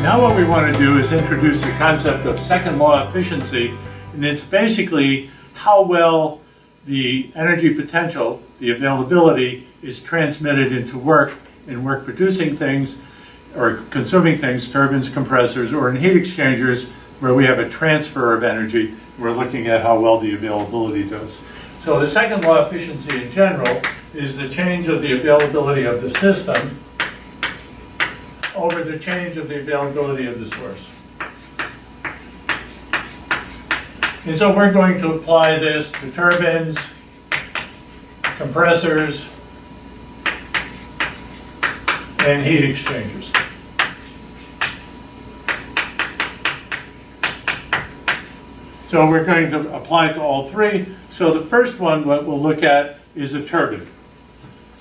Now what we want to do is introduce the concept of second law efficiency, and it's basically how well the energy potential, the availability, is transmitted into work and work producing things or consuming things, turbines, compressors, or in heat exchangers where we have a transfer of energy. We're looking at how well the availability does. So the second law of efficiency in general is the change of the availability of the system over the change of the availability of the source. And so we're going to apply this to turbines, compressors, and heat exchangers. So we're going to apply it to all three. So the first one, what we'll look at is a turbine.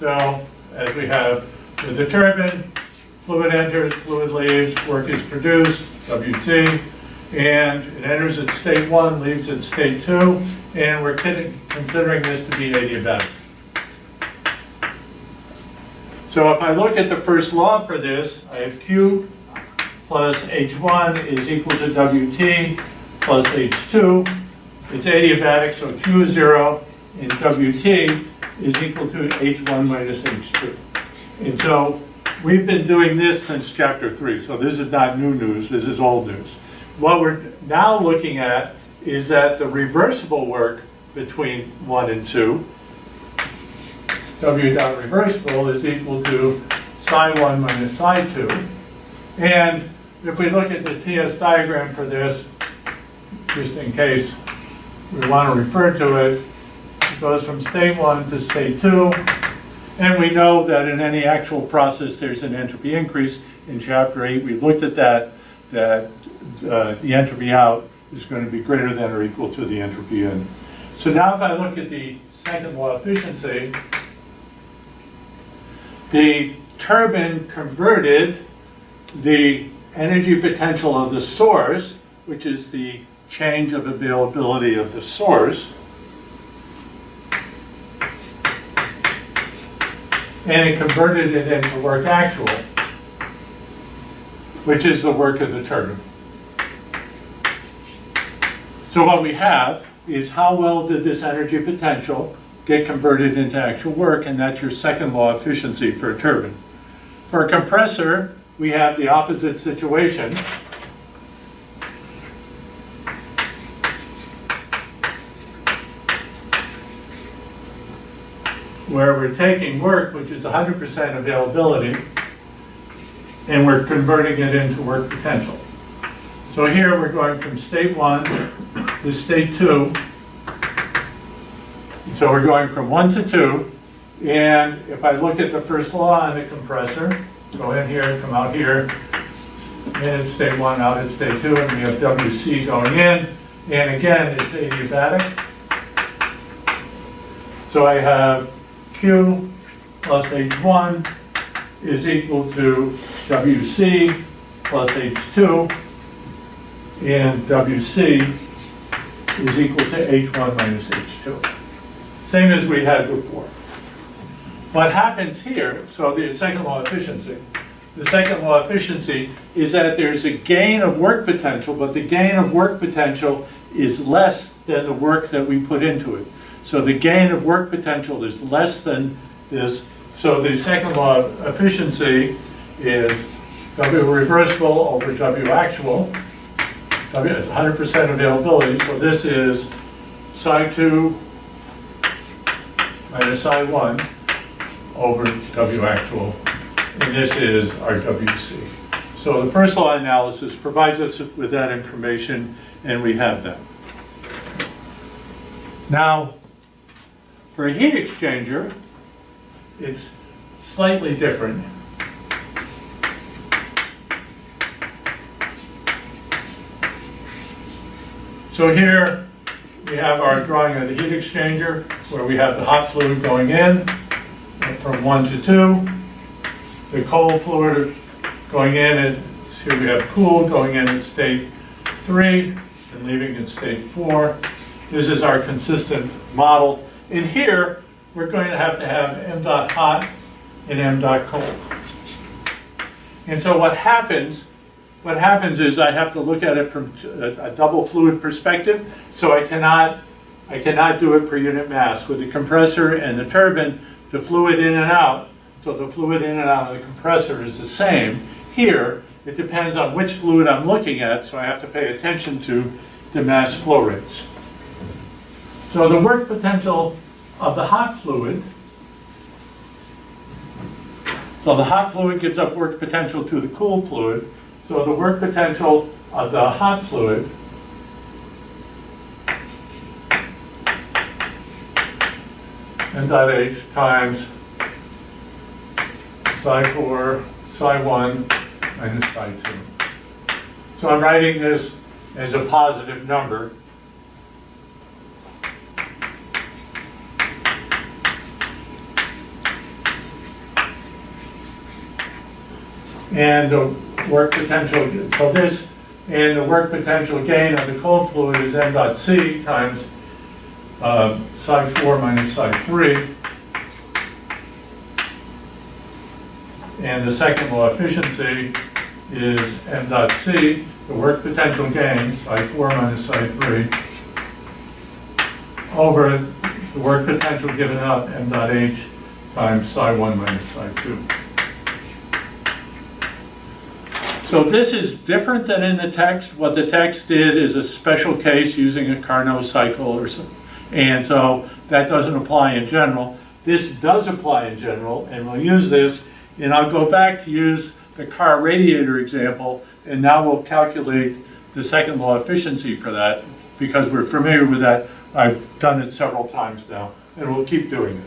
So as we have the turbine, fluid enters, fluid leaves, work is produced, WT, and it enters at state 1, leaves at state 2, and we're considering this to be adiabatic. So if I look at the first law for this, I have Q plus H1 is equal to WT plus H2. It's adiabatic, so Q is 0, and WT is equal to H1 minus H2. And so we've been doing this since chapter 3, so this is not new news, this is old news. What we're now looking at is that the reversible work between 1 and 2, W dot reversible, is equal to psi 1 minus psi 2. And if we look at the TS diagram for this, just in case we want to refer to it, it goes from state 1 to state 2. And we know that in any actual process there's an entropy increase. In chapter 8 we looked at that the entropy out is going to be greater than or equal to the entropy in. So now if I look at the second law of efficiency, the turbine converted the energy potential of the source, which is the change of availability of the source, and it converted it into work actual, which is the work of the turbine. So what we have is how well did this energy potential get converted into actual work, and that's your second law of efficiency for a turbine. For a compressor, we have the opposite situation. Where we're taking work, which is 100% availability, and we're converting it into work potential. So here we're going from state 1 to state 2. So we're going from 1 to 2, and if I look at the first law on the compressor, go in here, come out here, in at state 1, out at state 2, and we have WC going in, and again, it's adiabatic. So I have Q plus H1 is equal to WC plus H2, and WC is equal to H1 minus H2. Same as we had before. What happens here, so the second law of efficiency, the second law of efficiency is that there's a gain of work potential, but the gain of work potential is less than the work that we put into it. So the gain of work potential is less than this. So the second law of efficiency is W reversible over W actual. W is 100% availability. So this is psi 2 minus psi 1 over W actual. And this is our WC. So the first law analysis provides us with that information, and we have that. Now, for a heat exchanger, it's slightly different. So here we have our drawing of the heat exchanger, where we have the hot fluid going in from 1 to 2, the cold fluid going in, and here we have cool going in at state 3 and leaving at state 4. This is our consistent model. In here, we're going to have m dot hot and m dot cold. And so what happens what happens is I have to look at it from a double fluid perspective, so I cannot do it per unit mass. With the compressor and the turbine, the fluid in and out, so the fluid in and out of the compressor is the same. Here, it depends on which fluid I'm looking at, so I have to pay attention to the mass flow rates. So the work potential of the hot fluid, so the hot fluid gives up work potential to the cool fluid, so the work potential of the hot fluid m dot h times psi 4, psi 1 minus psi 2. So I'm writing this as a positive number. And the work potential, so this, and the work potential gain of the cold fluid is m dot c times psi 4 minus psi 3. And the second law efficiency is m dot c, the work potential gain, psi 4 minus psi 3, over the work potential given up, m dot h, times psi 1 minus psi 2. So this is different than in the text. What the text did is a special case using a Carnot cycle or something. And so that doesn't apply in general. This does apply in general, and we'll use this. And I'll go back to use the car radiator example, and now we'll calculate the second law efficiency for that, because we're familiar with that. I've done it several times now, and we'll keep doing it.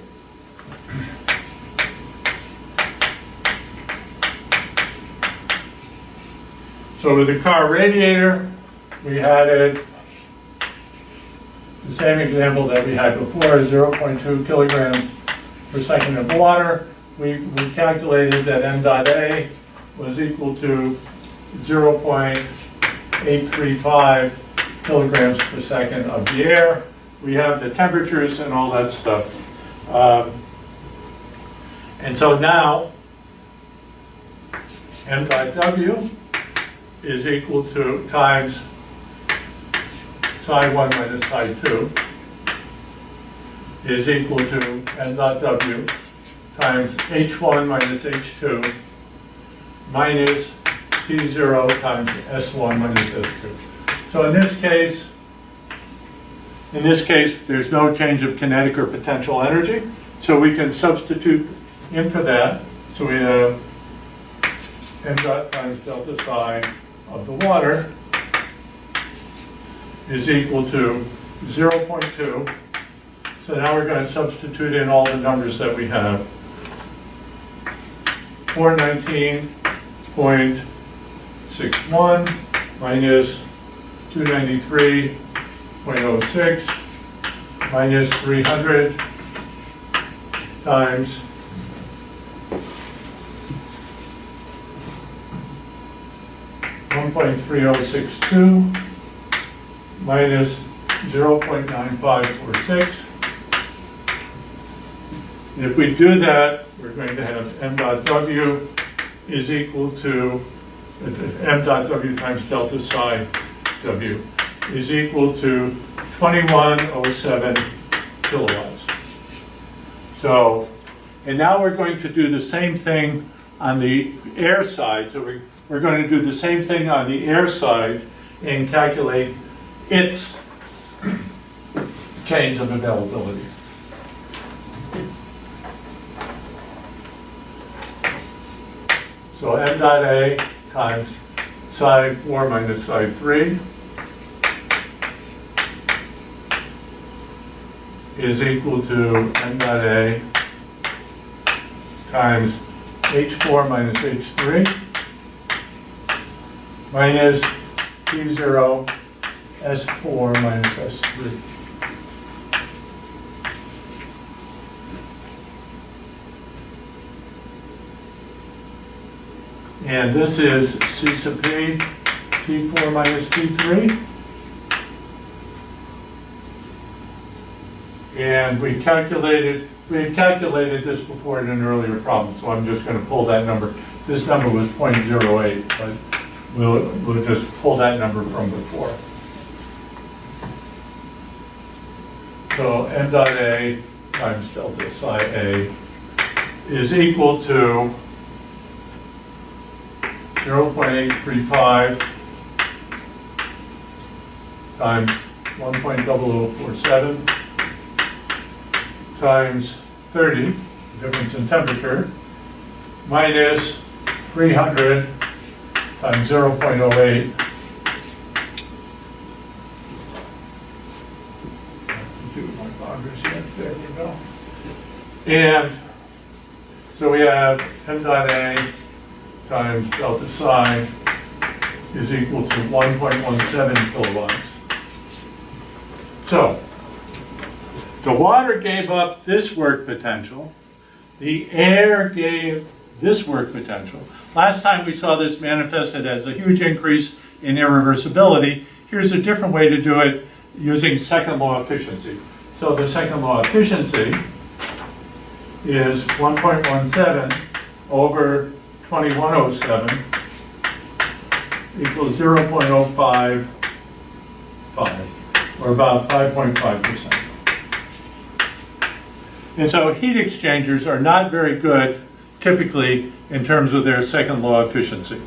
So with the car radiator, we had it, the same example that we had before, 0.2 kilograms per second of water. We calculated that m dot A was equal to 0.835 kilograms per second of the air. We have the temperatures and all that stuff. And so now, m dot W is equal to times psi 1 minus psi 2 is equal to m dot W times h1 minus h2 minus t0 times s1 minus s2. So in this case, there's no change of kinetic or potential energy. So we can substitute in for that. So we have m dot times delta psi of the water is equal to 0.2. So now we're going to substitute in all the numbers that we have. 419.61 minus 293.06 minus 300 times 1.3062 minus 0.9546. And if we do that, we're going to have m dot W is equal to m dot W times delta psi W is equal to 2107 kilowatts. So, and now we're going to do the same thing on the air side. So we're going to do the same thing on the air side and calculate its change of availability. So m dot A times psi 4 minus psi 3 is equal to m dot A times h4 minus h3 minus T0 S4 minus S3. And this is C sub P, T4 minus T3. And we had calculated this before in an earlier problem, so I'm just going to pull that number. This number was 0.08, but we'll just pull that number from before. So m dot A times delta psi A is equal to 0.835 times 1.0047 times 30, difference in temperature, minus 300 times 0.08. Do my boundaries yet. There we go. And so we have m dot A times delta psi is equal to 1.17 kilowatts. So the water gave up this work potential. The air gave this work potential. Last time we saw this manifested as a huge increase in irreversibility. Here's a different way to do it using second law efficiency. So the second law efficiency is 1.17 over 2107 equals 0.055, or about 5.5%. And so heat exchangers are not very good typically in terms of their second law efficiency.